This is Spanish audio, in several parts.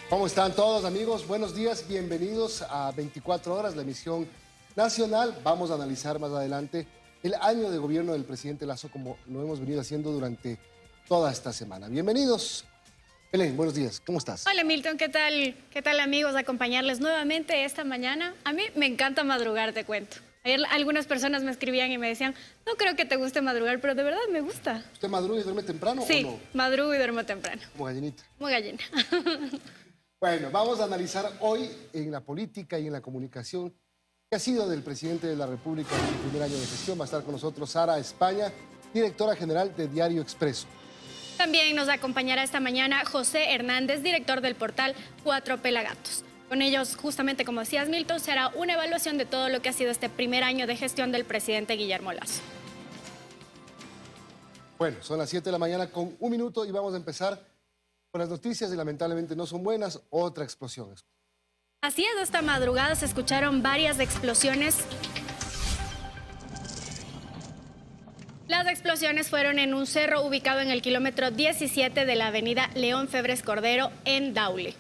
¿Cómo están todos, amigos? Buenos días, bienvenidos a 24 horas, la emisión nacional. Vamos a analizar más adelante el año de gobierno del presidente Lasso, como lo hemos venido haciendo durante toda esta semana. Bienvenidos. Belén, buenos días, ¿cómo estás? Hola Milton, ¿qué tal? ¿Qué tal, amigos? Acompañarles nuevamente esta mañana. A mí me encanta madrugar, te cuento. Ayer algunas personas me escribían y me decían, no creo que te guste madrugar, pero de verdad me gusta. ¿Usted madruga y duerme temprano o no? Sí, madrugo y duermo temprano. Como gallinita. Como gallina. Bueno, vamos a analizar hoy en la política y en la comunicación qué ha sido del presidente de la República en su primer año de gestión. Va a estar con nosotros Sara España, directora general de Diario Expreso. También nos acompañará esta mañana José Hernández, director del portal Cuatro Pelagatos. Con ellos, justamente como decías, Milton, se hará una evaluación de todo lo que ha sido este primer año de gestión del presidente Guillermo Lasso. Bueno, son las 7 de la mañana con un minuto y vamos a empezar con las noticias y lamentablemente no son buenas. Otra explosión. Así es, esta madrugada se escucharon varias explosiones. Las explosiones fueron en un cerro ubicado en el kilómetro 17 de la avenida León Febres Cordero en Daule.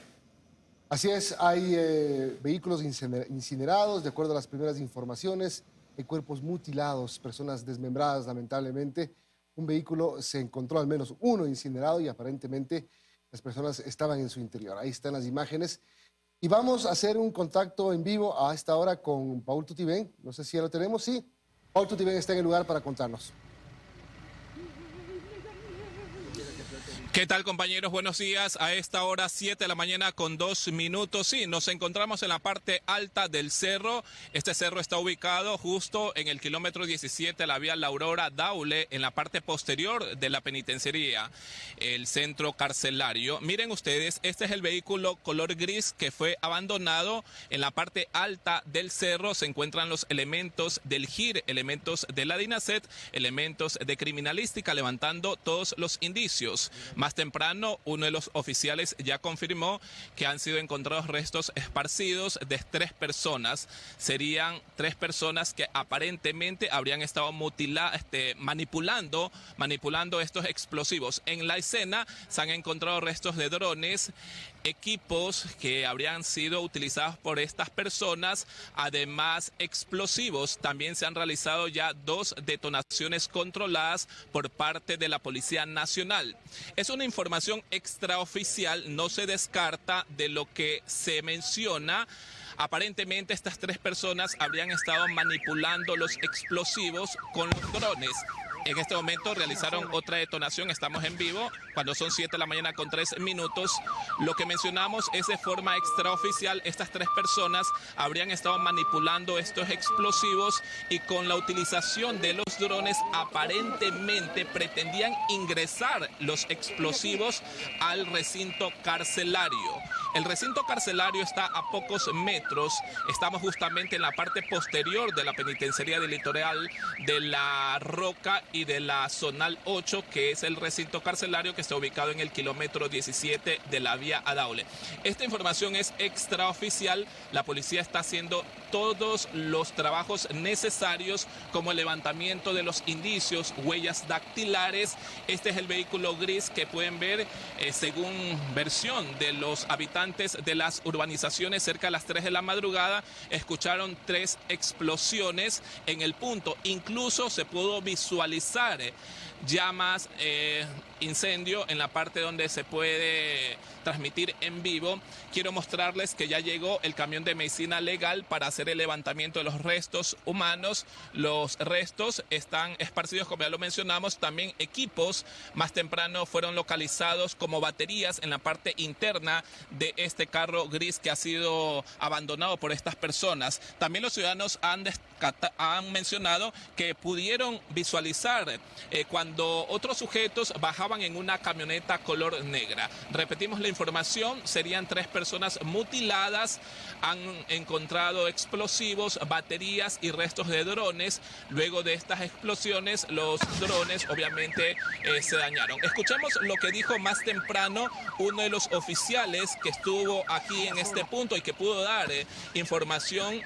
Así es, hay vehículos incinerados, de acuerdo a las primeras informaciones, hay cuerpos mutilados, personas desmembradas lamentablemente. Un vehículo se encontró, al menos uno incinerado, y aparentemente las personas estaban en su interior. Ahí están las imágenes. Y vamos a hacer un contacto en vivo a esta hora con Paul Tutibén. No sé si ya lo tenemos, sí. Paul Tutibén está en el lugar para contarnos. ¿Qué tal, compañeros? Buenos días. A esta hora 7 de la mañana con 2 minutos. Sí, nos encontramos en la parte alta del cerro. Este cerro está ubicado justo en el kilómetro 17 de la vía La Aurora Daule, en la parte posterior de la penitenciaría, el centro carcelario. Miren ustedes, este es el vehículo color gris que fue abandonado. En la parte alta del cerro se encuentran los elementos del GIR, elementos de la DINASET, elementos de criminalística, levantando todos los indicios. Más temprano, uno de los oficiales ya confirmó que han sido encontrados restos esparcidos de 3 personas. Serían 3 personas que aparentemente habrían estado manipulando estos explosivos. En la escena se han encontrado restos de drones, equipos que habrían sido utilizados por estas personas, además explosivos. También se han realizado ya 2 detonaciones controladas por parte de la Policía Nacional. Es una información extraoficial, no se descarta de lo que se menciona. Aparentemente estas 3 personas habrían estado manipulando los explosivos con los drones. En este momento realizaron otra detonación, estamos en vivo, cuando son 7 de la mañana con 3 minutos. Lo que mencionamos es de forma extraoficial, estas 3 personas habrían estado manipulando estos explosivos y con la utilización de los drones aparentemente pretendían ingresar los explosivos al recinto carcelario. El recinto carcelario está a pocos metros, estamos justamente en la parte posterior de la penitenciaría del litoral de La Roca y de la Zonal 8, que es el recinto carcelario que está ubicado en el kilómetro 17 de la vía a Daule. Esta información es extraoficial, la policía está haciendo todos los trabajos necesarios como el levantamiento de los indicios, huellas dactilares. Este es el vehículo gris que pueden ver, según versión de los habitantes de las urbanizaciones, cerca de las 3 de la madrugada, escucharon 3 explosiones en el punto. Incluso se pudo visualizar llamas, incendio en la parte donde se puede transmitir en vivo. Quiero mostrarles que ya llegó el camión de medicina legal para hacer el levantamiento de los restos humanos. Los restos están esparcidos, como ya lo mencionamos. También equipos más temprano fueron localizados como baterías en la parte interna de este carro gris que ha sido abandonado por estas personas. También los ciudadanos han mencionado que pudieron visualizar cuando otros sujetos bajaban en una camioneta color negra. Repetimos la información, serían 3 personas mutiladas, han encontrado explosivos, baterías y restos de drones. Luego de estas explosiones, los drones obviamente se dañaron. Escuchemos lo que dijo más temprano uno de los oficiales que estuvo aquí en este punto y que pudo dar información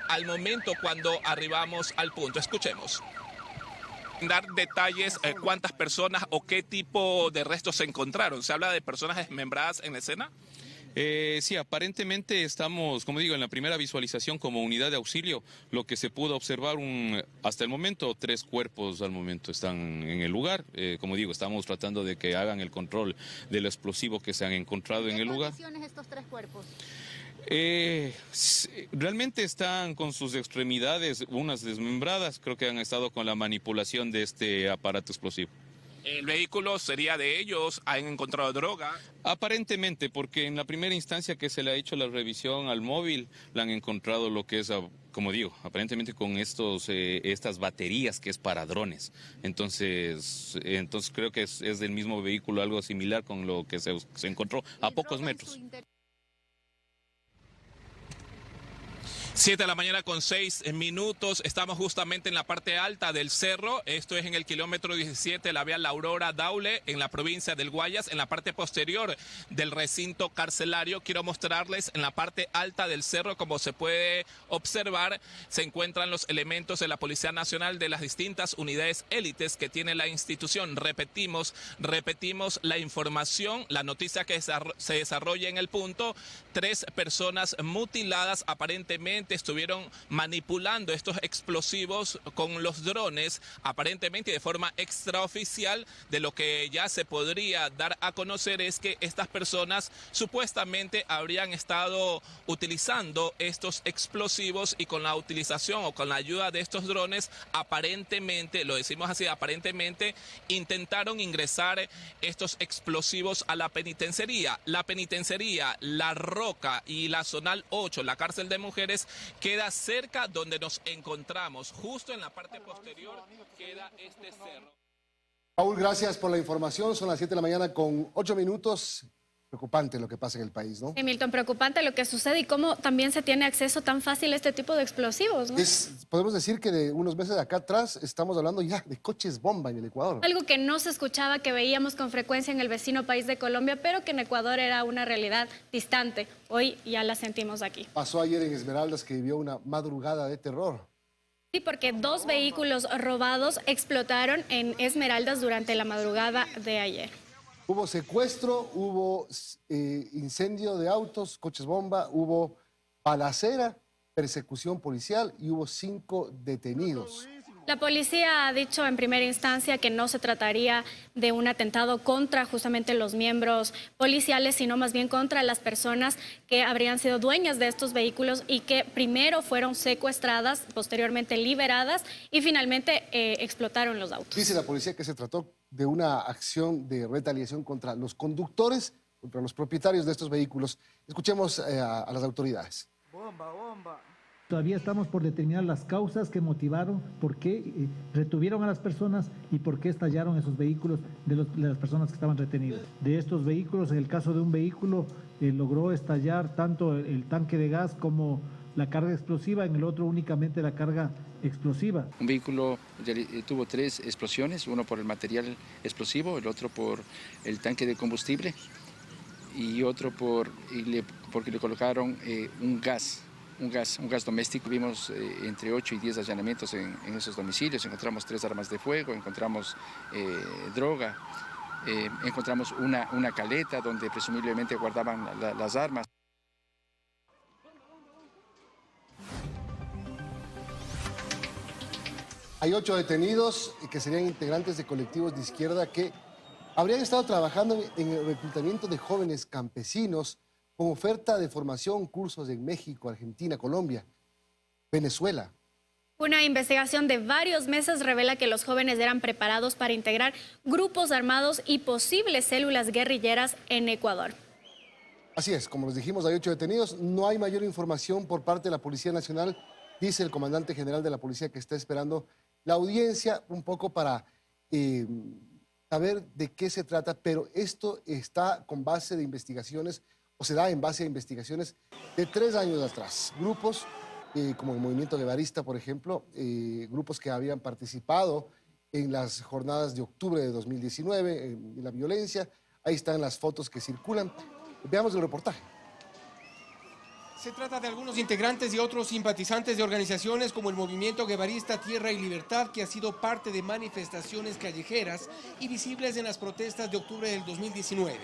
al momento cuando arribamos al punto. Escuchemos. Dar detalles, cuántas personas o qué tipo de restos se encontraron. ¿Se habla de personas desmembradas en la escena? Sí, aparentemente estamos, como digo, en la primera visualización como unidad de auxilio, lo que se pudo observar hasta el momento, 3 cuerpos al momento están en el lugar. Como digo, estamos tratando de que hagan el control del explosivo que se han encontrado en el lugar. ¿En qué condiciones estos 3 cuerpos? Realmente están con sus extremidades, unas desmembradas, creo que han estado con la manipulación de este aparato explosivo. ¿El vehículo sería de ellos? ¿Han encontrado droga? Aparentemente, porque en la primera instancia que se le ha hecho la revisión al móvil, le han encontrado lo que es, como digo, aparentemente con estas baterías que es para drones. Entonces creo que es del mismo vehículo, algo similar con lo que se encontró a pocos metros. 7 de la mañana con 6 minutos. Estamos justamente en la parte alta del cerro. Esto es en el kilómetro 17, la vía La Aurora Daule, en la provincia del Guayas, en la parte posterior del recinto carcelario. Quiero mostrarles en la parte alta del cerro, como se puede observar, se encuentran los elementos de la Policía Nacional de las distintas unidades élites que tiene la institución. Repetimos la información, la noticia que se desarrolla en el punto. 3 personas mutiladas aparentemente estuvieron manipulando estos explosivos con los drones, aparentemente de forma extraoficial. De lo que ya se podría dar a conocer es que estas personas supuestamente habrían estado utilizando estos explosivos y con la utilización o con la ayuda de estos drones, aparentemente, lo decimos así, aparentemente intentaron ingresar estos explosivos a la penitenciaría. La penitenciaría, La Roca y la Zonal 8, la cárcel de mujeres, queda cerca donde nos encontramos. Justo en la parte posterior queda este cerro. Raúl, gracias por la información. Son las 7 de la mañana con 8 minutos. Preocupante lo que pasa en el país, ¿no? Milton, preocupante lo que sucede y cómo también se tiene acceso tan fácil a este tipo de explosivos, ¿no? Podemos decir que de unos meses de acá atrás estamos hablando ya de coches bomba en el Ecuador. Algo que no se escuchaba, que veíamos con frecuencia en el vecino país de Colombia, pero que en Ecuador era una realidad distante. Hoy ya la sentimos aquí. Pasó ayer en Esmeraldas, que vivió una madrugada de terror. Sí, porque 2 vehículos robados explotaron en Esmeraldas durante la madrugada de ayer. Hubo secuestro, hubo incendio de autos, coches bomba, hubo balacera, persecución policial y hubo 5 detenidos. La policía ha dicho en primera instancia que no se trataría de un atentado contra justamente los miembros policiales, sino más bien contra las personas que habrían sido dueñas de estos vehículos y que primero fueron secuestradas, posteriormente liberadas y finalmente explotaron los autos. Dice la policía que se trató de una acción de retaliación contra los conductores, contra los propietarios de estos vehículos. Escuchemos a las autoridades. Bomba, bomba. Todavía estamos por determinar las causas que motivaron, por qué retuvieron a las personas y por qué estallaron esos vehículos de las personas que estaban retenidas. De estos vehículos, en el caso de un vehículo, logró estallar tanto el tanque de gas como la carga explosiva, en el otro únicamente la carga explosiva. Un vehículo tuvo 3 explosiones, uno por el material explosivo, el otro por el tanque de combustible y otro porque le colocaron un gas doméstico. Vimos entre 8 y 10 allanamientos en esos domicilios. Encontramos 3 armas de fuego, encontramos droga, encontramos una caleta donde presumiblemente guardaban las armas. Hay 8 detenidos que serían integrantes de colectivos de izquierda que habrían estado trabajando en el reclutamiento de jóvenes campesinos con oferta de formación, cursos en México, Argentina, Colombia, Venezuela. Una investigación de varios meses revela que los jóvenes eran preparados para integrar grupos armados y posibles células guerrilleras en Ecuador. Así es, como les dijimos, hay 8 detenidos. No hay mayor información por parte de la Policía Nacional, dice el comandante general de la policía, que está esperando la audiencia un poco para saber de qué se trata, pero esto está con base de investigaciones, o se da en base a investigaciones de 3 años atrás. Grupos como el Movimiento Guevarista, por ejemplo, grupos que habían participado en las jornadas de octubre de 2019, en la violencia. Ahí están las fotos que circulan. Veamos el reportaje. Se trata de algunos integrantes y otros simpatizantes de organizaciones como el Movimiento Guevarista Tierra y Libertad, que ha sido parte de manifestaciones callejeras y visibles en las protestas de octubre del 2019.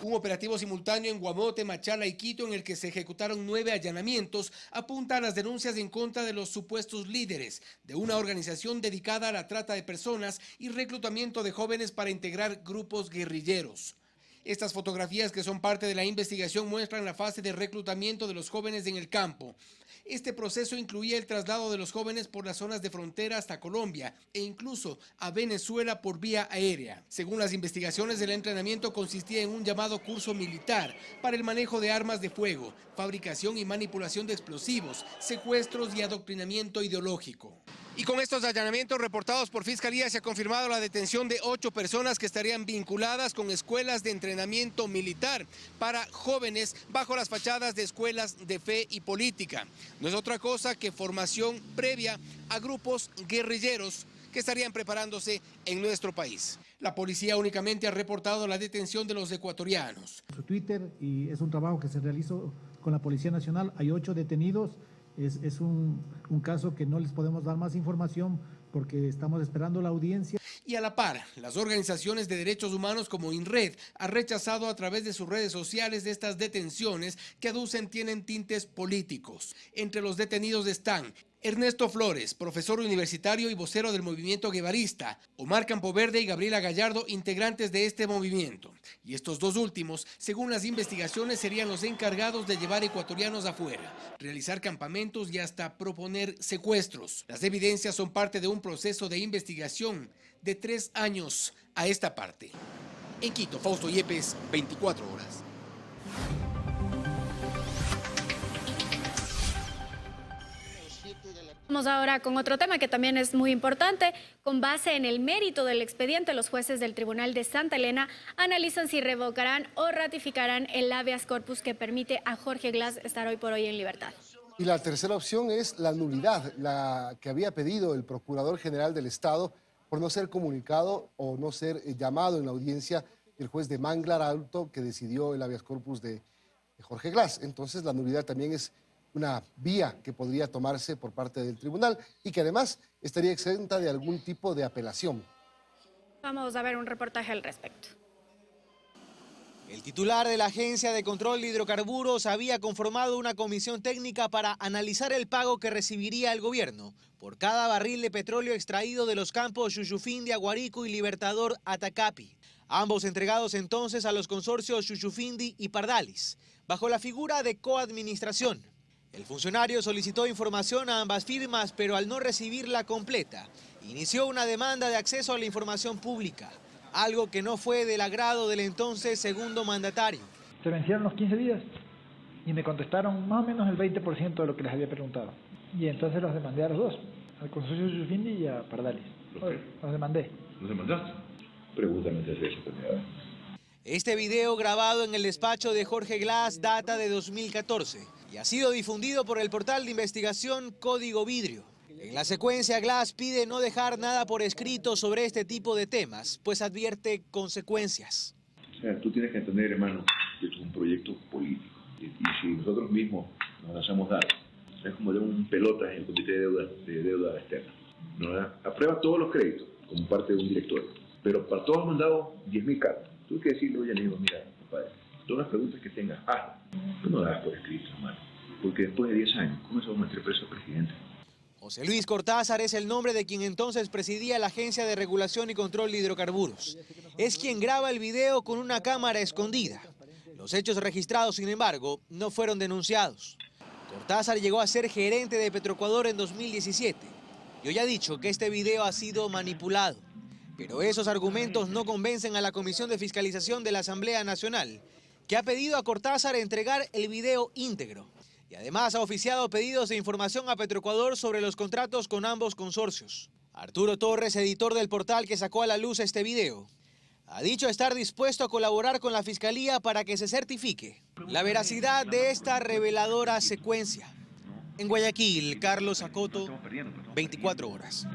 Un operativo simultáneo en Guamote, Machala y Quito, en el que se ejecutaron 9 allanamientos, apunta a las denuncias en contra de los supuestos líderes de una organización dedicada a la trata de personas y reclutamiento de jóvenes para integrar grupos guerrilleros. Estas fotografías, que son parte de la investigación, muestran la fase de reclutamiento de los jóvenes en el campo. Este proceso incluía el traslado de los jóvenes por las zonas de frontera hasta Colombia e incluso a Venezuela por vía aérea. Según las investigaciones, el entrenamiento consistía en un llamado curso militar para el manejo de armas de fuego, fabricación y manipulación de explosivos, secuestros y adoctrinamiento ideológico. Y con estos allanamientos reportados por Fiscalía se ha confirmado la detención de 8 personas que estarían vinculadas con escuelas de entrenamiento militar para jóvenes bajo las fachadas de escuelas de fe y política. No es otra cosa que formación previa a grupos guerrilleros que estarían preparándose en nuestro país. La policía únicamente ha reportado la detención de los ecuatorianos. Su Twitter, y es un trabajo que se realizó con la Policía Nacional, hay 8 detenidos. Es un caso que no les podemos dar más información porque estamos esperando la audiencia. Y a la par, las organizaciones de derechos humanos como INRED han rechazado a través de sus redes sociales estas detenciones que aducen tienen tintes políticos. Entre los detenidos están Ernesto Flores, profesor universitario y vocero del movimiento guevarista, Omar Campoverde y Gabriela Gallardo, integrantes de este movimiento. Y estos dos últimos, según las investigaciones, serían los encargados de llevar ecuatorianos afuera, realizar campamentos y hasta proponer secuestros. Las evidencias son parte de un proceso de investigación de 3 años a esta parte. En Quito, Fausto Yepes, 24 horas. Vamos ahora con otro tema que también es muy importante. Con base en el mérito del expediente, los jueces del Tribunal de Santa Elena analizan si revocarán o ratificarán el habeas corpus que permite a Jorge Glass estar hoy por hoy en libertad. Y la tercera opción es la nulidad, la que había pedido el Procurador General del Estado por no ser comunicado o no ser llamado en la audiencia del juez de Manglar Alto que decidió el habeas corpus de Jorge Glass. Entonces la nulidad también es una vía que podría tomarse por parte del tribunal y que además estaría exenta de algún tipo de apelación. Vamos a ver un reportaje al respecto. El titular de la Agencia de Control de Hidrocarburos había conformado una comisión técnica para analizar el pago que recibiría el gobierno por cada barril de petróleo extraído de los campos Chuchufindi, Aguarico y Libertador Atacapi, ambos entregados entonces a los consorcios Chuchufindi y Pardalis, bajo la figura de coadministración. El funcionario solicitó información a ambas firmas, pero al no recibirla completa, inició una demanda de acceso a la información pública, algo que no fue del agrado del entonces segundo mandatario. Se vencieron los 15 días y me contestaron más o menos el 20% de lo que les había preguntado. Y entonces los demandé a los dos, al consorcio Chuchufindi y a Pardalis. Los demandé. ¿Los demandaste? Pregúntame si es eso también. Este video grabado en el despacho de Jorge Glass data de 2014 y ha sido difundido por el portal de investigación Código Vidrio. En la secuencia, Glass pide no dejar nada por escrito sobre este tipo de temas, pues advierte consecuencias. O sea, tú tienes que entender, hermano, que esto es un proyecto político. Y si nosotros mismos nos lanzamos datos, es como de un pelota en el Comité de Deuda Externa. ¿No? Aprueba todos los créditos como parte de un directorio, pero para todos han mandado 10.000 cartas. Tú hay que decirle, oye, amigo, mira, compadre, todas las preguntas que tengas, hazlas. Tú no das por escrito, hermano, porque después de 10 años, ¿cómo se va a meter preso al presidente? José Luis Cortázar es el nombre de quien entonces presidía la Agencia de Regulación y Control de Hidrocarburos. Es quien graba el video con una cámara escondida. Los hechos registrados, sin embargo, no fueron denunciados. Cortázar llegó a ser gerente de Petroecuador en 2017 y hoy ha dicho que este video ha sido manipulado. Pero esos argumentos no convencen a la Comisión de Fiscalización de la Asamblea Nacional, que ha pedido a Cortázar entregar el video íntegro. Y además ha oficiado pedidos de información a Petroecuador sobre los contratos con ambos consorcios. Arturo Torres, editor del portal que sacó a la luz este video, ha dicho estar dispuesto a colaborar con la Fiscalía para que se certifique la veracidad de esta reveladora secuencia. En Guayaquil, Carlos Acoto, 24 horas.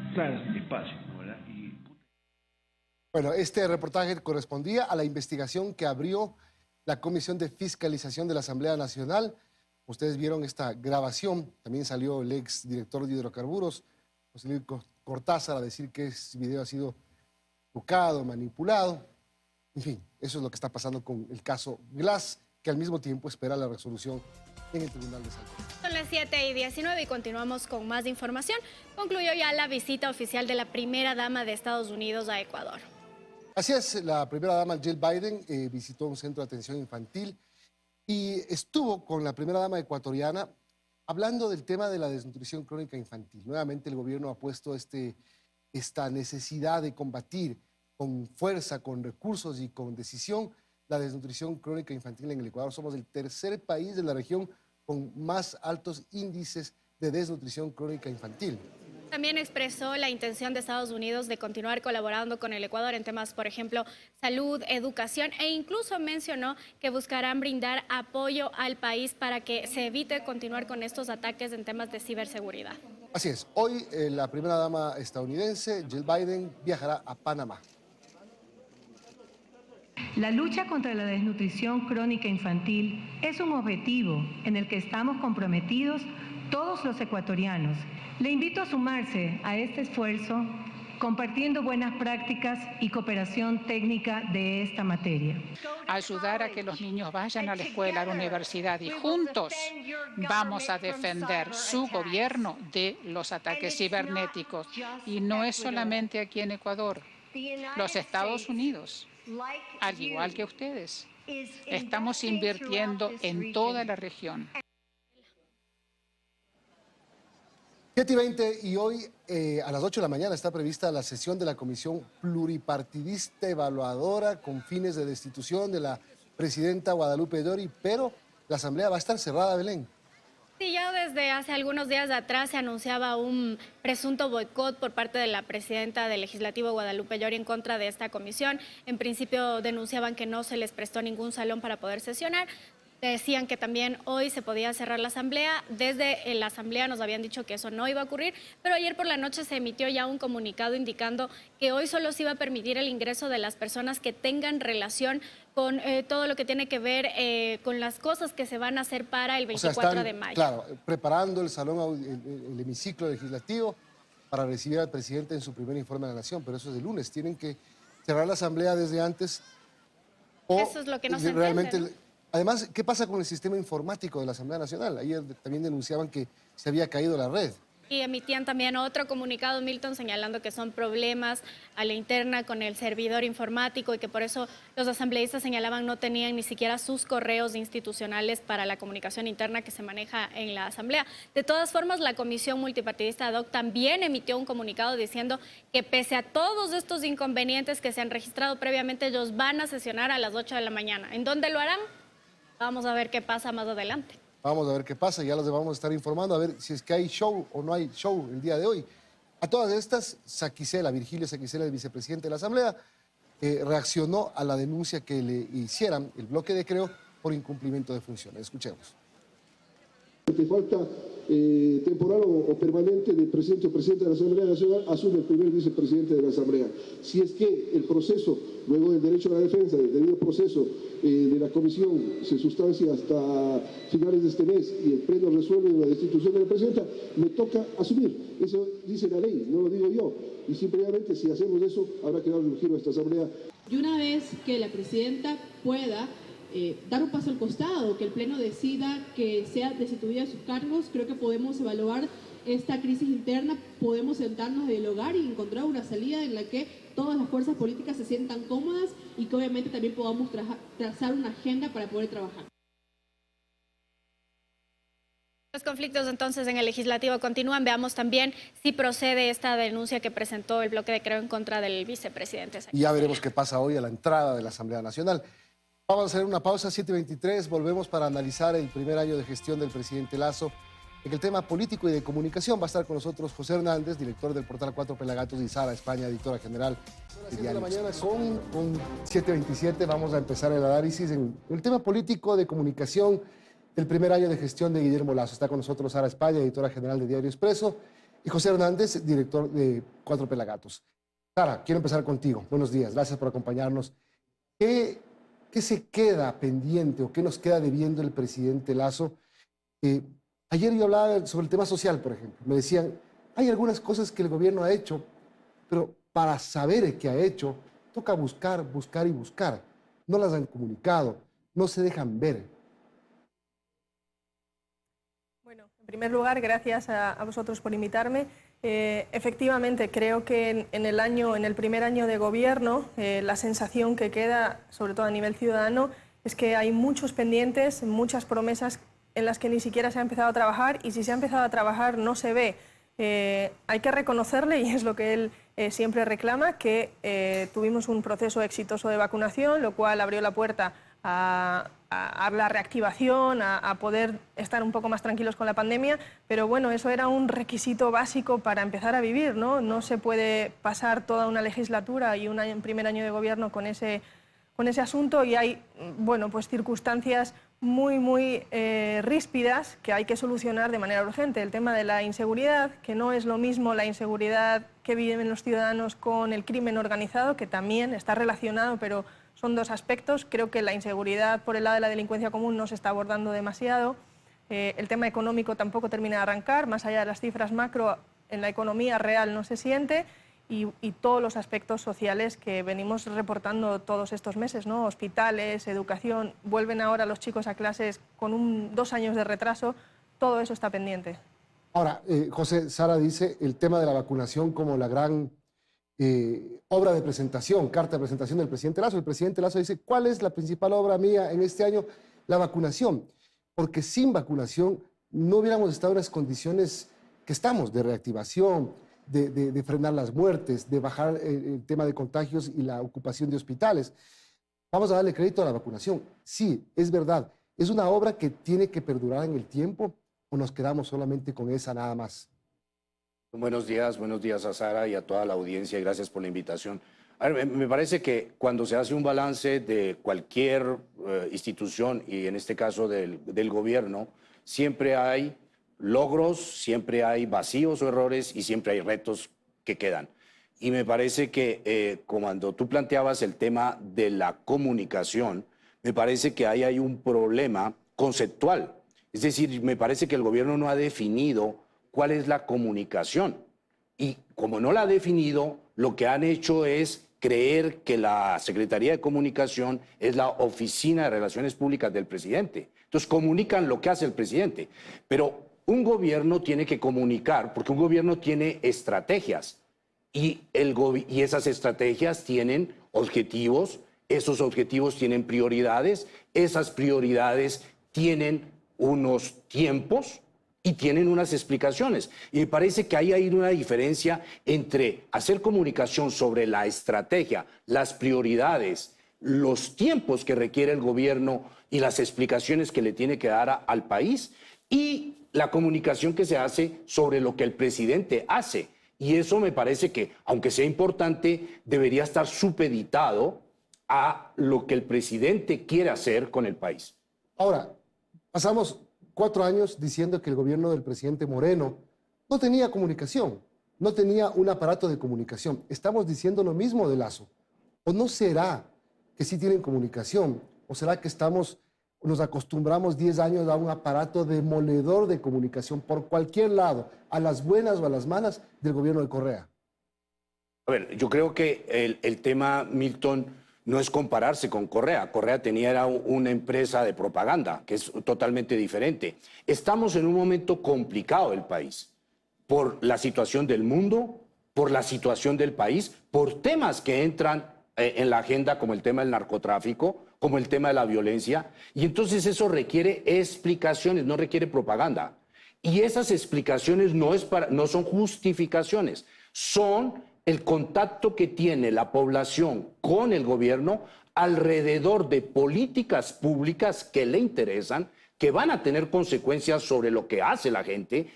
Bueno, este reportaje correspondía a la investigación que abrió la Comisión de Fiscalización de la Asamblea Nacional. Ustedes vieron esta grabación, también salió el ex director de Hidrocarburos, José Luis Cortázar, a decir que ese video ha sido trucado, manipulado. En fin, eso es lo que está pasando con el caso Glass, que al mismo tiempo espera la resolución en el Tribunal de Salud. Son las 7:19 y continuamos con más información. Concluyó ya la visita oficial de la primera dama de Estados Unidos a Ecuador. Así es, la primera dama Jill Biden visitó un centro de atención infantil y estuvo con la primera dama ecuatoriana hablando del tema de la desnutrición crónica infantil. Nuevamente el gobierno ha puesto esta necesidad de combatir con fuerza, con recursos y con decisión la desnutrición crónica infantil en el Ecuador. Somos el tercer país de la región con más altos índices de desnutrición crónica infantil. También expresó la intención de Estados Unidos de continuar colaborando con el Ecuador en temas, por ejemplo, salud, educación, e incluso mencionó que buscarán brindar apoyo al país para que se evite continuar con estos ataques en temas de ciberseguridad. Así es, hoy la primera dama estadounidense, Jill Biden, viajará a Panamá. La lucha contra la desnutrición crónica infantil es un objetivo en el que estamos comprometidos todos los ecuatorianos. Le invito a sumarse a este esfuerzo compartiendo buenas prácticas y cooperación técnica de esta materia. Ayudar a que los niños vayan a la escuela, a la universidad y juntos vamos a defender su gobierno de los ataques cibernéticos. Y no es solamente aquí en Ecuador, los Estados Unidos, al igual que ustedes, estamos invirtiendo en toda la región. 7:20 y hoy a las 8 de la mañana está prevista la sesión de la Comisión Pluripartidista Evaluadora con fines de destitución de la presidenta Guadalupe Llori, pero la asamblea va a estar cerrada, Belén. Sí, ya desde hace algunos días atrás se anunciaba un presunto boicot por parte de la presidenta del Legislativo, Guadalupe Llori, en contra de esta comisión. En principio denunciaban que no se les prestó ningún salón para poder sesionar. Decían que también hoy se podía cerrar la asamblea. Desde la asamblea nos habían dicho que eso no iba a ocurrir, pero ayer por la noche se emitió ya un comunicado indicando que hoy solo se iba a permitir el ingreso de las personas que tengan relación con todo lo que tiene que ver con las cosas que se van a hacer para el 24 de mayo. Claro, preparando el salón, el hemiciclo legislativo para recibir al presidente en su primer informe a la Nación, pero eso es de lunes. Tienen que cerrar la asamblea desde antes. Eso es lo que no se realmente entiende, ¿no? Además, ¿qué pasa con el sistema informático de la Asamblea Nacional? Ayer también denunciaban que se había caído la red. Y emitían también otro comunicado, Milton, señalando que son problemas a la interna con el servidor informático y que por eso los asambleístas señalaban no tenían ni siquiera sus correos institucionales para la comunicación interna que se maneja en la asamblea. De todas formas, la Comisión Multipartidista ad hoc también emitió un comunicado diciendo que pese a todos estos inconvenientes que se han registrado previamente, ellos van a sesionar a las 8 de la mañana. ¿En dónde lo harán? Vamos a ver qué pasa más adelante. Vamos a ver qué pasa, ya los vamos a estar informando, a ver si es que hay show o no hay show el día de hoy. A todas estas, Virgilio Saquicela, el vicepresidente de la Asamblea, reaccionó a la denuncia que le hicieran el bloque de Creo por incumplimiento de funciones. Escuchemos. Falta temporal o permanente del presidente o presidente de la Asamblea Nacional asume el primer vicepresidente de la Asamblea. Si es que el proceso, luego del derecho a la defensa, del debido proceso de la comisión se sustancia hasta finales de este mes y el pleno resuelve la destitución de la presidenta, me toca asumir. Eso dice la ley, no lo digo yo. Y simplemente si hacemos eso, habrá que darle un giro a esta Asamblea. Y una vez que la presidenta pueda dar un paso al costado, que el Pleno decida que sea destituida de sus cargos, creo que podemos evaluar esta crisis interna, podemos sentarnos a dialogar y encontrar una salida en la que todas las fuerzas políticas se sientan cómodas y que obviamente también podamos trazar una agenda para poder trabajar. Los conflictos entonces en el legislativo continúan. Veamos también si procede esta denuncia que presentó el bloque de Creo en contra del vicepresidente. Y ya veremos qué pasa hoy a la entrada de la Asamblea Nacional. Vamos a hacer una pausa, 7:23, volvemos para analizar el primer año de gestión del presidente Lasso. En el tema político y de comunicación va a estar con nosotros José Hernández, director del portal Cuatro Pelagatos, y Sara España, editora general de Diario. De la mañana con 7:27 vamos a empezar el análisis en el tema político de comunicación del primer año de gestión de Guillermo Lasso. Está con nosotros Sara España, editora general de Diario Expreso, y José Hernández, director de Cuatro Pelagatos. Sara, quiero empezar contigo. Buenos días, gracias por acompañarnos. ¿Qué se queda pendiente o qué nos queda debiendo el presidente Lasso? Ayer yo hablaba sobre el tema social, por ejemplo. Me decían, hay algunas cosas que el gobierno ha hecho, pero para saber qué ha hecho, toca buscar, buscar y buscar. no las han comunicado, no se dejan ver. Bueno, en primer lugar, gracias a vosotros por invitarme. Efectivamente, creo que en el primer año de gobierno, la sensación que queda, sobre todo a nivel ciudadano, es que hay muchos pendientes, muchas promesas en las que ni siquiera se ha empezado a trabajar, y si se ha empezado a trabajar no se ve. Hay que reconocerle, y es lo que él siempre reclama, que tuvimos un proceso exitoso de vacunación, lo cual abrió la puerta a la reactivación, a poder estar un poco más tranquilos con la pandemia, pero bueno, eso era un requisito básico para empezar a vivir, ¿no? No se puede pasar toda una legislatura y un primer año de gobierno con ese asunto, y hay, bueno, pues circunstancias muy ríspidas que hay que solucionar de manera urgente. El tema de la inseguridad, que no es lo mismo la inseguridad que viven los ciudadanos con el crimen organizado, que también está relacionado, pero son dos aspectos. Creo que la inseguridad por el lado de la delincuencia común no se está abordando demasiado. El tema económico tampoco termina de arrancar, más allá de las cifras macro, en la economía real no se siente. Y todos los aspectos sociales que venimos reportando todos estos meses, ¿no? Hospitales, educación, vuelven ahora los chicos a clases con 2 años de retraso, todo eso está pendiente. Ahora, José, Sara dice el tema de la vacunación como la gran obra de presentación, carta de presentación del presidente Lasso. El presidente Lasso dice, ¿cuál es la principal obra mía en este año? La vacunación, porque sin vacunación no hubiéramos estado en las condiciones que estamos, de reactivación, de frenar las muertes, de bajar el tema de contagios y la ocupación de hospitales. Vamos a darle crédito a la vacunación. Sí, es verdad. ¿Es una obra que tiene que perdurar en el tiempo o nos quedamos solamente con esa nada más? Buenos días a Sara y a toda la audiencia y gracias por la invitación. A ver, me parece que cuando se hace un balance de cualquier institución y en este caso del gobierno, siempre hay logros, siempre hay vacíos o errores y siempre hay retos que quedan. Y me parece que cuando tú planteabas el tema de la comunicación, me parece que ahí hay un problema conceptual. Es decir, me parece que el gobierno no ha definido cuál es la comunicación. Y como no la ha definido, lo que han hecho es creer que la Secretaría de Comunicación es la Oficina de Relaciones Públicas del presidente. Entonces comunican lo que hace el presidente. Pero un gobierno tiene que comunicar porque un gobierno tiene estrategias y esas estrategias tienen objetivos, esos objetivos tienen prioridades, esas prioridades tienen unos tiempos y tienen unas explicaciones. Y me parece que ahí hay una diferencia entre hacer comunicación sobre la estrategia, las prioridades, los tiempos que requiere el gobierno y las explicaciones que le tiene que dar al país y la comunicación que se hace sobre lo que el presidente hace. Y eso me parece que, aunque sea importante, debería estar supeditado a lo que el presidente quiere hacer con el país. Ahora, pasamos 4 años diciendo que el gobierno del presidente Moreno no tenía comunicación, no tenía un aparato de comunicación. Estamos diciendo lo mismo de Lasso. ¿O no será que sí tienen comunicación? ¿O será que nos acostumbramos 10 años a un aparato demoledor de comunicación por cualquier lado, a las buenas o a las malas del gobierno de Correa? A ver, yo creo que el tema, Milton, no es compararse con Correa. Correa era una empresa de propaganda, que es totalmente diferente. Estamos en un momento complicado del país, por la situación del mundo, por la situación del país, por temas que entran en la agenda como el tema del narcotráfico, como el tema de la violencia, y entonces eso requiere explicaciones, no requiere propaganda. Y esas explicaciones no son justificaciones, son el contacto que tiene la población con el gobierno alrededor de políticas públicas que le interesan, que van a tener consecuencias sobre lo que hace la gente,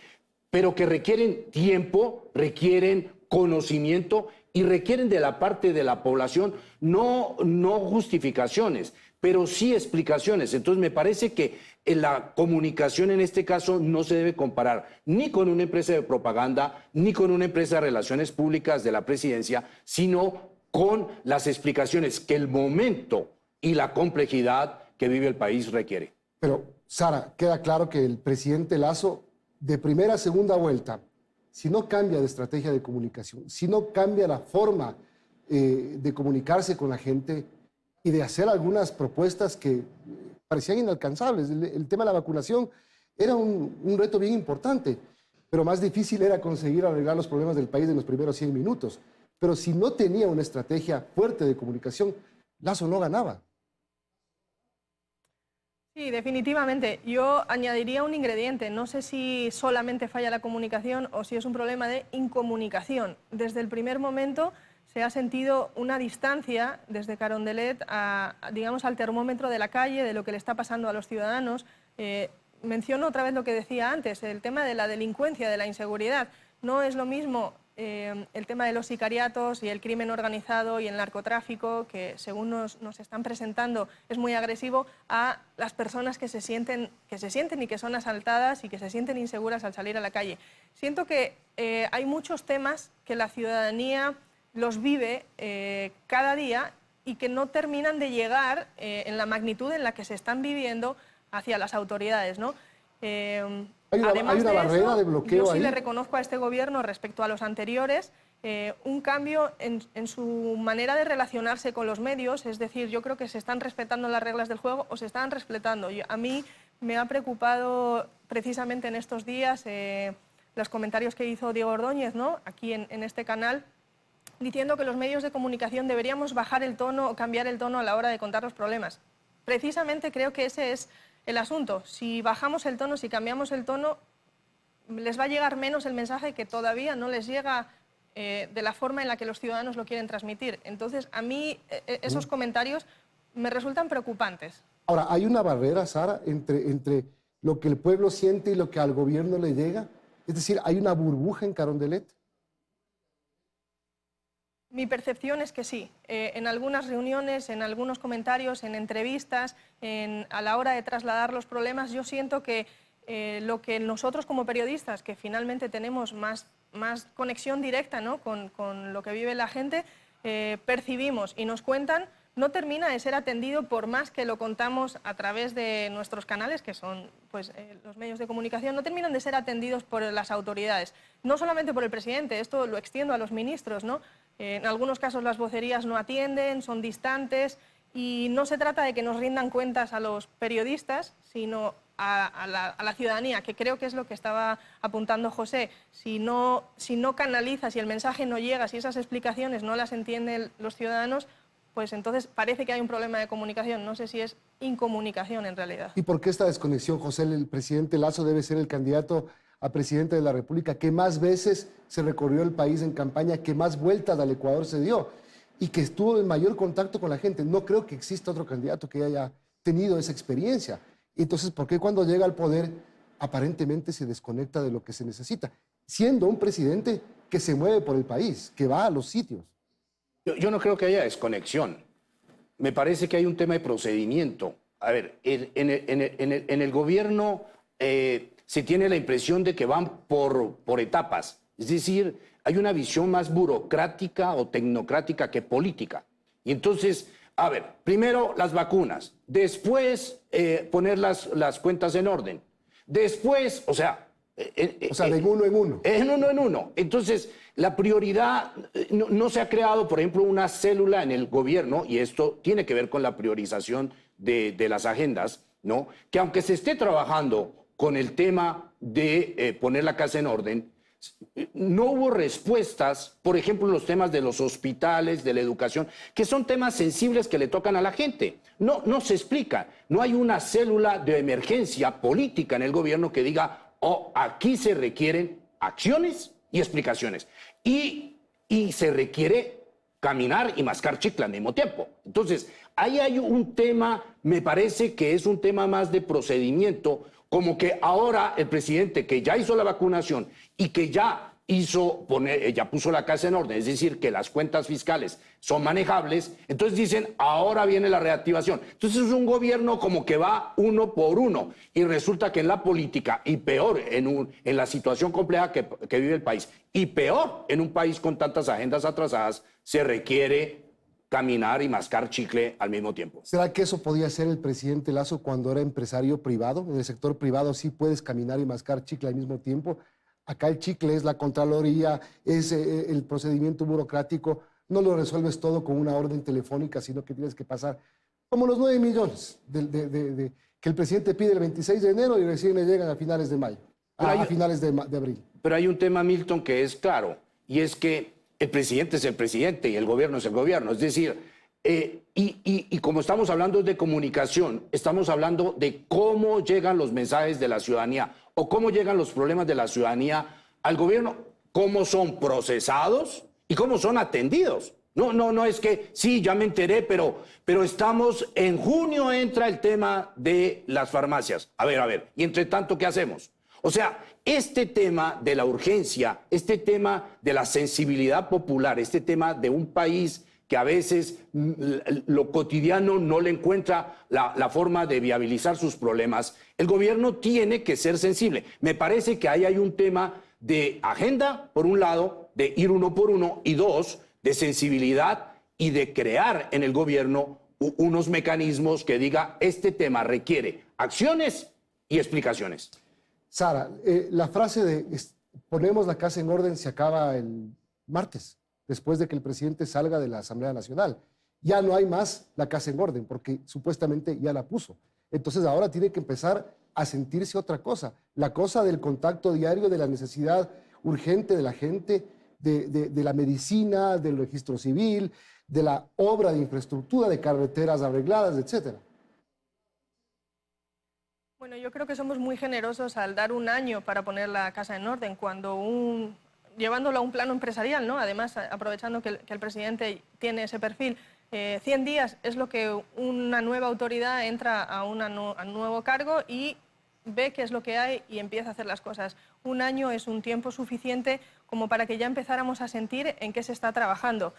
pero que requieren tiempo, requieren conocimiento y requieren de la parte de la población no justificaciones, pero sí explicaciones. Entonces me parece que la comunicación en este caso no se debe comparar ni con una empresa de propaganda, ni con una empresa de relaciones públicas de la presidencia, sino con las explicaciones que el momento y la complejidad que vive el país requiere. Pero, Sara, queda claro que el presidente Lasso, de primera a segunda vuelta, si no cambia de estrategia de comunicación, si no cambia la forma de comunicarse con la gente, y de hacer algunas propuestas que parecían inalcanzables. El tema de la vacunación era un reto bien importante, pero más difícil era conseguir arreglar los problemas del país en los primeros 100 minutos. Pero si no tenía una estrategia fuerte de comunicación, Lasso no ganaba. Sí, definitivamente. Yo añadiría un ingrediente. No sé si solamente falla la comunicación o si es un problema de incomunicación. Desde el primer momento se ha sentido una distancia desde Carondelet digamos, al termómetro de la calle, de lo que le está pasando a los ciudadanos. Menciono otra vez lo que decía antes, el tema de la delincuencia, de la inseguridad. No es lo mismo el tema de los sicariatos y el crimen organizado y el narcotráfico, que según nos están presentando es muy agresivo, a las personas que se sienten y que son asaltadas y que se sienten inseguras al salir a la calle. Siento que hay muchos temas que la ciudadanía los vive cada día y que no terminan de llegar en la magnitud en la que se están viviendo hacia las autoridades, ¿no? Además de barrera de bloqueo yo sí ahí. le reconozco a este gobierno respecto a los anteriores un cambio en su manera de relacionarse con los medios, es decir, yo creo que se están respetando las reglas del juego o se están respetando. A mí me ha preocupado precisamente en estos días los comentarios que hizo Diego Ordóñez, ¿no?, aquí en este canal, diciendo que los medios de comunicación deberíamos bajar el tono o cambiar el tono a la hora de contar los problemas. Precisamente creo que ese es el asunto. Si bajamos el tono, si cambiamos el tono, les va a llegar menos el mensaje que todavía no les llega de la forma en la que los ciudadanos lo quieren transmitir. Entonces, a mí esos comentarios me resultan preocupantes. Ahora, ¿hay una barrera, Sara, entre lo que el pueblo siente y lo que al gobierno le llega? Es decir, ¿hay una burbuja en Carondelet? Mi percepción es que sí. En algunas reuniones, en algunos comentarios, en entrevistas, a la hora de trasladar los problemas, yo siento que lo que nosotros como periodistas, que finalmente tenemos más conexión directa, ¿no?, con lo que vive la gente, percibimos y nos cuentan, no termina de ser atendido por más que lo contamos a través de nuestros canales, que son pues, los medios de comunicación, no terminan de ser atendidos por las autoridades. No solamente por el presidente, esto lo extiendo a los ministros, ¿no? En algunos casos las vocerías no atienden, son distantes y no se trata de que nos rindan cuentas a los periodistas, sino a la ciudadanía, que creo que es lo que estaba apuntando José. Si no canaliza, si el mensaje no llega, si esas explicaciones no las entienden los ciudadanos, pues entonces parece que hay un problema de comunicación. No sé si es incomunicación en realidad. ¿Y por qué esta desconexión, José? El presidente Lasso debe ser el candidato a presidente de la República que más veces se recorrió el país en campaña, que más vueltas al Ecuador se dio y que estuvo en mayor contacto con la gente. No creo que exista otro candidato que haya tenido esa experiencia. Entonces, ¿por qué cuando llega al poder aparentemente se desconecta de lo que se necesita? Siendo un presidente que se mueve por el país, que va a los sitios. Yo no creo que haya desconexión. Me parece que hay un tema de procedimiento. A ver, en el gobierno se tiene la impresión de que van por etapas. Es decir, hay una visión más burocrática o tecnocrática que política. Y entonces, a ver, primero las vacunas, después poner las cuentas en orden, después, o sea, de uno en uno. En uno. Entonces, la prioridad, no se ha creado, por ejemplo, una célula en el gobierno, y esto tiene que ver con la priorización de las agendas, ¿no? Que aunque se esté trabajando con el tema de poner la casa en orden, no hubo respuestas, por ejemplo, en los temas de los hospitales, de la educación, que son temas sensibles que le tocan a la gente. No se explica. No hay una célula de emergencia política en el gobierno que diga, aquí se requieren acciones y explicaciones. Y se requiere caminar y mascar chicle al mismo tiempo. Entonces, ahí hay un tema, me parece que es un tema más de procedimiento, como que ahora el presidente que ya hizo la vacunación y que ya puso la casa en orden, es decir, que las cuentas fiscales son manejables, entonces dicen, ahora viene la reactivación. Entonces es un gobierno como que va uno por uno y resulta que en la política, y peor en la situación compleja que vive el país, y peor en un país con tantas agendas atrasadas, se requiere caminar y mascar chicle al mismo tiempo. ¿Será que eso podía ser el presidente Lasso cuando era empresario privado? En el sector privado sí puedes caminar y mascar chicle al mismo tiempo. Acá el chicle es la Contraloría, es el procedimiento burocrático. no lo resuelves todo con una orden telefónica, sino que tienes que pasar como los 9 millones que el presidente pide el 26 de enero y recién le llegan a finales de mayo, a finales de abril. Pero hay un tema, Milton, que es claro, y es que el presidente es el presidente y el gobierno es el gobierno. Es decir, y como estamos hablando de comunicación, estamos hablando de cómo llegan los mensajes de la ciudadanía o cómo llegan los problemas de la ciudadanía al gobierno, cómo son procesados y cómo son atendidos. No es que sí, ya me enteré, pero estamos en junio, entra el tema de las farmacias. A ver, y entre tanto, ¿qué hacemos? O sea, este tema de la urgencia, este tema de la sensibilidad popular, este tema de un país que a veces lo cotidiano no le encuentra la forma de viabilizar sus problemas, el gobierno tiene que ser sensible. Me parece que ahí hay un tema de agenda, por un lado, de ir uno por uno, y dos, de sensibilidad y de crear en el gobierno unos mecanismos que diga este tema requiere acciones y explicaciones. Sara, la frase de ponemos la casa en orden se acaba el martes, después de que el presidente salga de la Asamblea Nacional. Ya no hay más la casa en orden, porque supuestamente ya la puso. Entonces ahora tiene que empezar a sentirse otra cosa, la cosa del contacto diario, de la necesidad urgente de la gente, de la medicina, del registro civil, de la obra de infraestructura, de carreteras arregladas, etcétera. Bueno, yo creo que somos muy generosos al dar un año para poner la casa en orden, llevándolo a un plano empresarial, ¿no? Además, aprovechando que el presidente tiene ese perfil, 100 días es lo que una nueva autoridad entra a un nuevo cargo y ve qué es lo que hay y empieza a hacer las cosas. Un año es un tiempo suficiente como para que ya empezáramos a sentir en qué se está trabajando.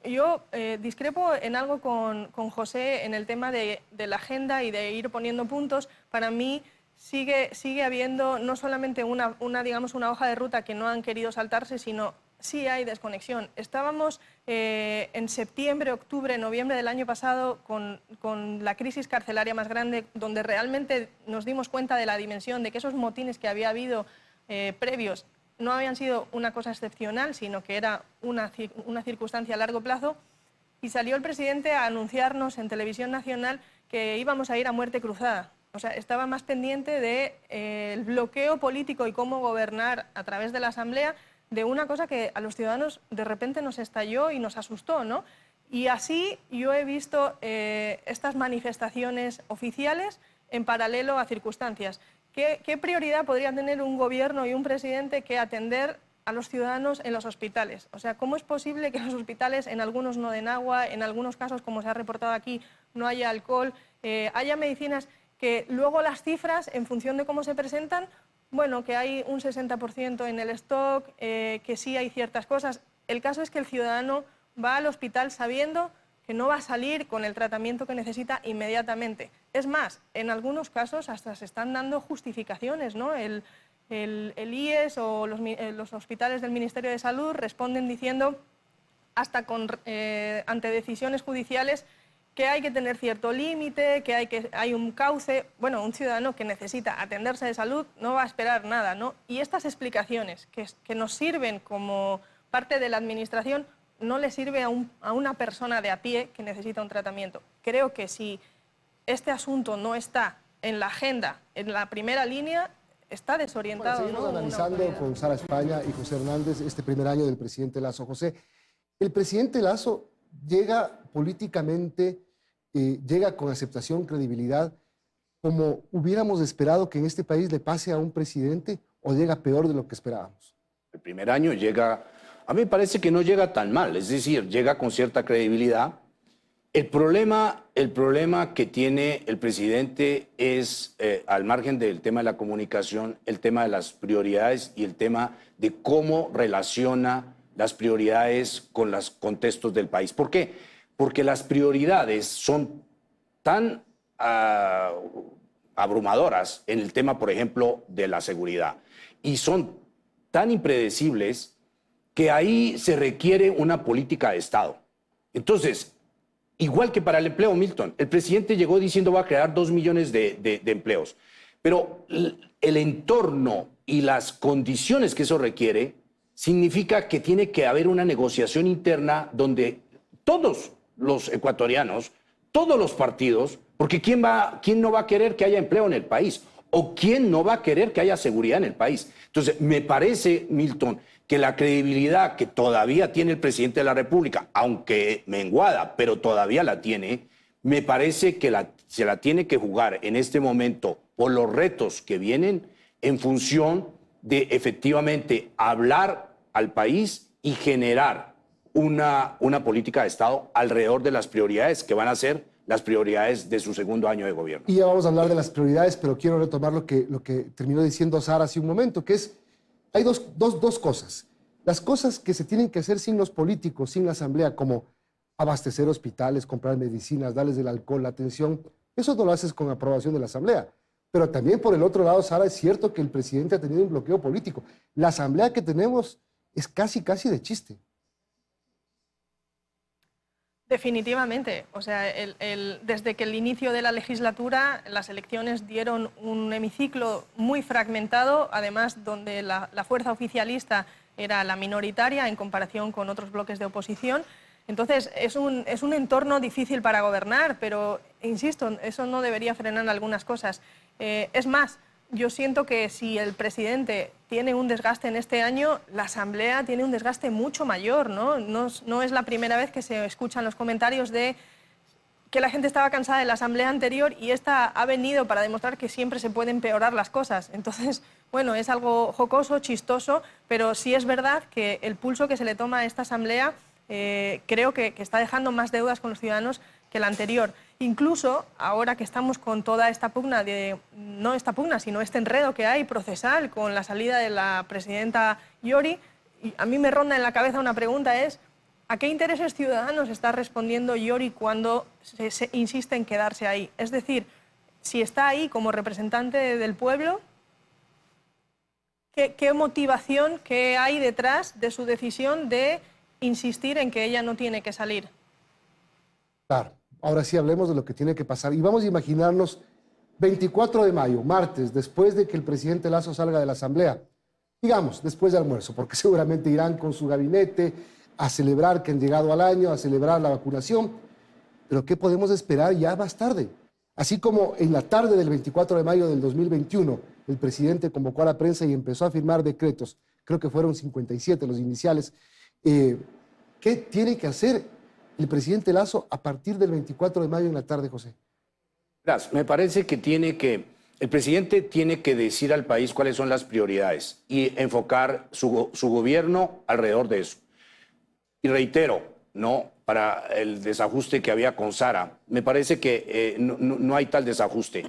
Yo discrepo en algo con José en el tema de la agenda y de ir poniendo puntos. Para mí sigue habiendo no solamente una hoja de ruta que no han querido saltarse, sino sí hay desconexión. Estábamos en septiembre, octubre, noviembre del año pasado con la crisis carcelaria más grande, donde realmente nos dimos cuenta de la dimensión, de que esos motines que había habido previos no habían sido una cosa excepcional, sino que era una circunstancia a largo plazo, y salió el presidente a anunciarnos en Televisión Nacional que íbamos a ir a muerte cruzada. O sea, estaba más pendiente del bloqueo político y cómo gobernar a través de la Asamblea, de una cosa que a los ciudadanos de repente nos estalló y nos asustó, ¿no? Y así yo he visto estas manifestaciones oficiales en paralelo a circunstancias. ¿Qué prioridad podría tener un gobierno y un presidente que atender a los ciudadanos en los hospitales? O sea, ¿cómo es posible que en los hospitales en algunos no den agua, en algunos casos, como se ha reportado aquí, no haya alcohol, haya medicinas que luego las cifras, en función de cómo se presentan, bueno, que hay un 60% en el stock, que sí hay ciertas cosas? El caso es que el ciudadano va al hospital sabiendo que no va a salir con el tratamiento que necesita inmediatamente. Es más, en algunos casos hasta se están dando justificaciones, ¿no? El IES o los hospitales del Ministerio de Salud responden diciendo, hasta ante decisiones judiciales, que hay que tener cierto límite, que hay un cauce. Bueno, un ciudadano que necesita atenderse de salud no va a esperar nada, ¿no? Y estas explicaciones que nos sirven como parte de la administración no le sirve a una persona de a pie que necesita un tratamiento. Creo que si este asunto no está en la agenda, en la primera línea, está desorientado. Bueno, seguimos analizando con Sara España y José Hernández este primer año del presidente Lasso. José, el presidente Lasso llega políticamente, llega con aceptación, credibilidad, como hubiéramos esperado que en este país le pase a un presidente, o llega peor de lo que esperábamos. El primer año llega, a mí me parece que no llega tan mal, es decir, llega con cierta credibilidad. El problema que tiene el presidente es, al margen del tema de la comunicación, el tema de las prioridades y el tema de cómo relaciona las prioridades con los contextos del país. ¿Por qué? Porque las prioridades son tan abrumadoras en el tema, por ejemplo, de la seguridad, y son tan impredecibles que ahí se requiere una política de Estado. Entonces, igual que para el empleo, Milton, el presidente llegó diciendo va a crear 2 millones de empleos, pero el entorno y las condiciones que eso requiere significa que tiene que haber una negociación interna donde todos los ecuatorianos, todos los partidos, porque ¿quién no va a querer que haya empleo en el país? ¿O quién no va a querer que haya seguridad en el país? Entonces, me parece, Milton, que la credibilidad que todavía tiene el presidente de la República, aunque menguada, pero todavía la tiene, me parece que se la tiene que jugar en este momento por los retos que vienen en función de efectivamente hablar al país y generar una política de Estado alrededor de las prioridades que van a ser las prioridades de su segundo año de gobierno. Y ya vamos a hablar de las prioridades, pero quiero retomar lo que terminó diciendo Sara hace un momento, que es, hay dos cosas. Las cosas que se tienen que hacer sin los políticos, sin la asamblea, como abastecer hospitales, comprar medicinas, darles el alcohol, la atención, eso no lo haces con aprobación de la asamblea. Pero también por el otro lado, Sara, es cierto que el presidente ha tenido un bloqueo político. La asamblea que tenemos es casi de chiste. Definitivamente. O sea, desde que el inicio de la legislatura, las elecciones dieron un hemiciclo muy fragmentado, además donde la fuerza oficialista era la minoritaria en comparación con otros bloques de oposición. Entonces, es un entorno difícil para gobernar, pero, insisto, eso no debería frenar algunas cosas. Es más, yo siento que si el presidente tiene un desgaste en este año, la Asamblea tiene un desgaste mucho mayor, ¿no? No es la primera vez que se escuchan los comentarios de que la gente estaba cansada de la Asamblea anterior y esta ha venido para demostrar que siempre se pueden empeorar las cosas. Entonces, bueno, es algo jocoso, chistoso, pero sí es verdad que el pulso que se le toma a esta Asamblea creo que está dejando más deudas con los ciudadanos que la anterior. Incluso ahora que estamos con toda esta pugna, no esta pugna, sino este enredo que hay procesal con la salida de la presidenta Iory, y a mí me ronda en la cabeza una pregunta, es ¿a qué intereses ciudadanos está respondiendo Iory cuando se insiste en quedarse ahí? Es decir, si está ahí como representante del pueblo, ¿qué motivación qué hay detrás de su decisión de insistir en que ella no tiene que salir? Claro. Ahora sí hablemos de lo que tiene que pasar. Y vamos a imaginarnos 24 de mayo, martes, después de que el presidente Lasso salga de la Asamblea. Digamos, después de almuerzo, porque seguramente irán con su gabinete a celebrar que han llegado al año, a celebrar la vacunación. Pero ¿qué podemos esperar ya más tarde? Así como en la tarde del 24 de mayo del 2021, el presidente convocó a la prensa y empezó a firmar decretos, creo que fueron 57 los iniciales. ¿Qué tiene que hacer el presidente Lasso a partir del 24 de mayo en la tarde, José? Me parece que el presidente tiene que decir al país cuáles son las prioridades y enfocar su gobierno alrededor de eso. Y reitero, ¿no? Para el desajuste que había con Sara, me parece que no hay tal desajuste.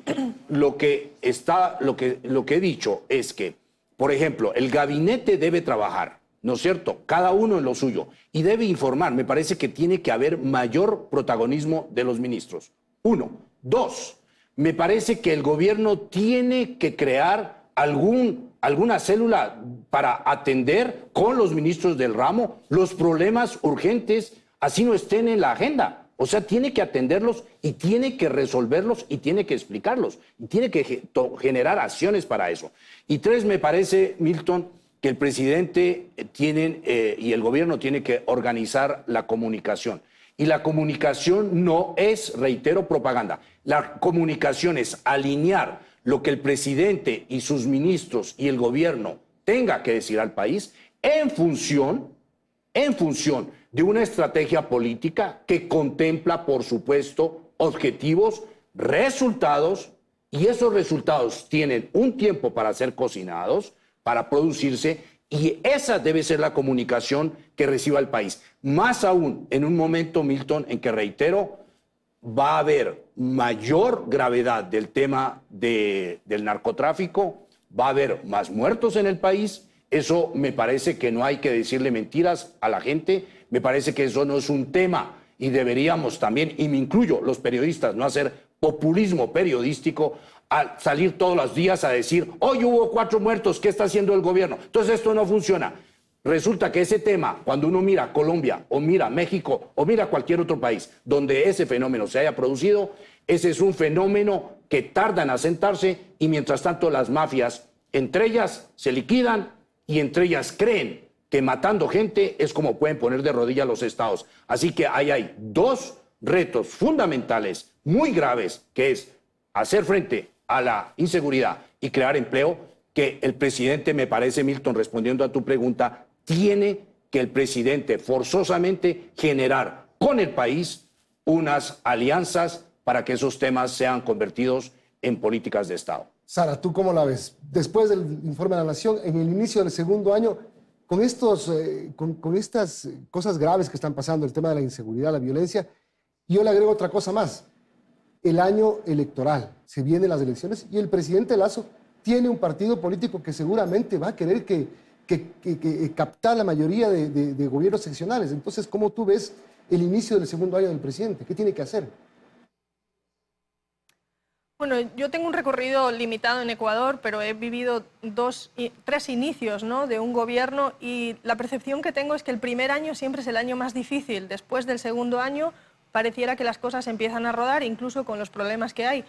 Lo que he dicho es que, por ejemplo, el gabinete debe trabajar, ¿no es cierto? Cada uno en lo suyo. Y debe informar. Me parece que tiene que haber mayor protagonismo de los ministros. 1. 2. Me parece que el gobierno tiene que crear alguna célula para atender con los ministros del ramo los problemas urgentes, así no estén en la agenda. O sea, tiene que atenderlos y tiene que resolverlos y tiene que explicarlos. Y tiene que generar acciones para eso. Y 3, me parece, Milton, que el presidente y el gobierno tiene que organizar la comunicación. Y la comunicación no es, reitero, propaganda. La comunicación es alinear lo que el presidente y sus ministros y el gobierno tenga que decir al país en función de una estrategia política que contempla, por supuesto, objetivos, resultados, y esos resultados tienen un tiempo para ser cocinados, para producirse, y esa debe ser la comunicación que reciba el país. Más aún en un momento, Milton, en que, reitero, va a haber mayor gravedad del tema del narcotráfico, va a haber más muertos en el país. Eso me parece que no hay que decirle mentiras a la gente, me parece que eso no es un tema y deberíamos también, y me incluyo, los periodistas, no hacer populismo periodístico al salir todos los días a decir, hoy hubo 4 muertos, ¿qué está haciendo el gobierno? Entonces esto no funciona. Resulta que ese tema, cuando uno mira Colombia o mira México o mira cualquier otro país donde ese fenómeno se haya producido, ese es un fenómeno que tarda en asentarse y mientras tanto las mafias entre ellas se liquidan y entre ellas creen que matando gente es como pueden poner de rodillas los estados. Así que ahí hay dos retos fundamentales, muy graves, que es hacer frente a la inseguridad y crear empleo, que el presidente, me parece, Milton, respondiendo a tu pregunta, tiene que el presidente forzosamente generar con el país unas alianzas para que esos temas sean convertidos en políticas de Estado. Sara, ¿tú cómo la ves? Después del informe de la Nación, en el inicio del segundo año, con estas cosas graves que están pasando, el tema de la inseguridad, la violencia, yo le agrego otra cosa más. El año electoral, se vienen las elecciones y el presidente Lasso tiene un partido político que seguramente va a querer que captar la mayoría de gobiernos seccionales. Entonces, ¿cómo tú ves el inicio del segundo año del presidente? ¿Qué tiene que hacer? Bueno, yo tengo un recorrido limitado en Ecuador, pero he vivido tres inicios, ¿no?, de un gobierno, y la percepción que tengo es que el primer año siempre es el año más difícil. Después del segundo año pareciera que las cosas empiezan a rodar, incluso con los problemas que hay.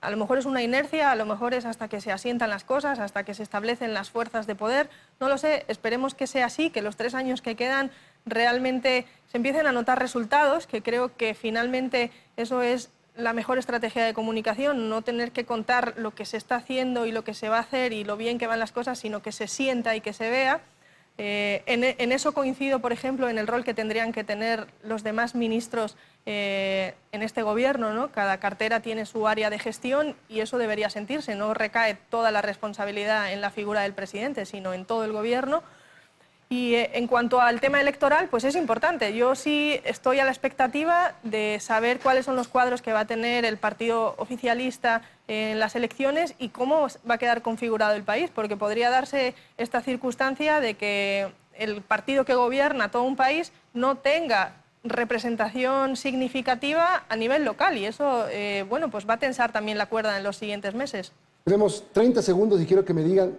A lo mejor es una inercia, a lo mejor es hasta que se asientan las cosas, hasta que se establecen las fuerzas de poder. No lo sé, esperemos que sea así, que los 3 años que quedan realmente se empiecen a notar resultados, que creo que finalmente eso es la mejor estrategia de comunicación, no tener que contar lo que se está haciendo y lo que se va a hacer y lo bien que van las cosas, sino que se sienta y que se vea. En eso coincido, por ejemplo, en el rol que tendrían que tener los demás ministros en este gobierno, ¿no? Cada cartera tiene su área de gestión y eso debería sentirse, no recae toda la responsabilidad en la figura del presidente, sino en todo el gobierno. Y en cuanto al tema electoral, pues es importante. Yo sí estoy a la expectativa de saber cuáles son los cuadros que va a tener el partido oficialista en las elecciones y cómo va a quedar configurado el país, porque podría darse esta circunstancia de que el partido que gobierna todo un país no tenga representación significativa a nivel local y eso bueno, pues va a tensar también la cuerda en los siguientes meses. Tenemos 30 segundos y quiero que me digan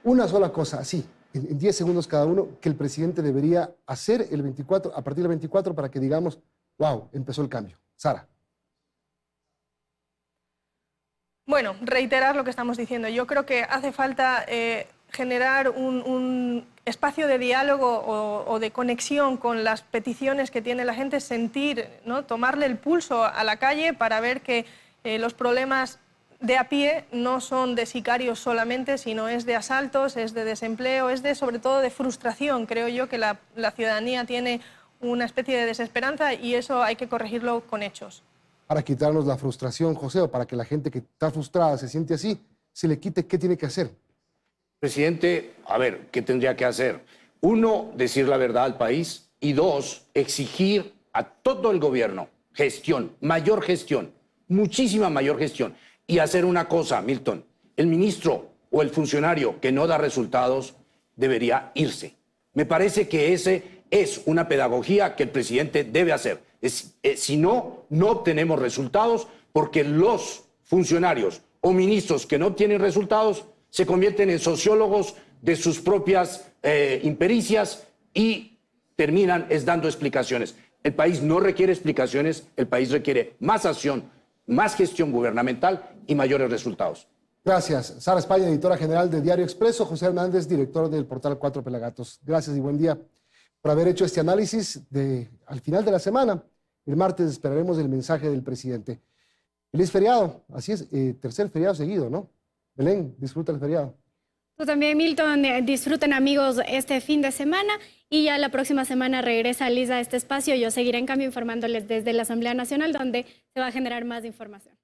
una sola cosa, así, en 10 segundos cada uno, que el presidente debería hacer el 24, a partir del 24 para que digamos, wow, empezó el cambio. Sara. Bueno, reiterar lo que estamos diciendo. Yo creo que hace falta generar un espacio de diálogo o de conexión con las peticiones que tiene la gente, sentir, ¿no?, tomarle el pulso a la calle para ver que los problemas de a pie no son de sicarios solamente, sino es de asaltos, es de desempleo, es de, sobre todo, de frustración. Creo yo que la ciudadanía tiene una especie de desesperanza y eso hay que corregirlo con hechos. Para quitarnos la frustración, José, o para que la gente que está frustrada se siente así, se le quite, ¿qué tiene que hacer? Presidente, a ver, ¿qué tendría que hacer? 1, decir la verdad al país y 2, exigir a todo el gobierno gestión, mayor gestión, muchísima mayor gestión. Y hacer una cosa, Milton, el ministro o el funcionario que no da resultados debería irse. Me parece que ese es una pedagogía que el presidente debe hacer. Si no, no obtenemos resultados porque los funcionarios o ministros que no obtienen resultados se convierten en sociólogos de sus propias impericias y terminan dando explicaciones. El país no requiere explicaciones, el país requiere más acción, más gestión gubernamental y mayores resultados. Gracias. Sara España, editora general de Diario Expreso. José Hernández, director del portal 4 Pelagatos. Gracias y buen día por haber hecho este análisis al final de la semana. El martes esperaremos el mensaje del presidente. Feliz feriado. Así es, tercer feriado seguido, ¿no? Belén, disfruta el feriado. Tú también, Milton. Disfruten, amigos, este fin de semana y ya la próxima semana regresa Lisa a este espacio. Yo seguiré, en cambio, informándoles desde la Asamblea Nacional, donde se va a generar más información.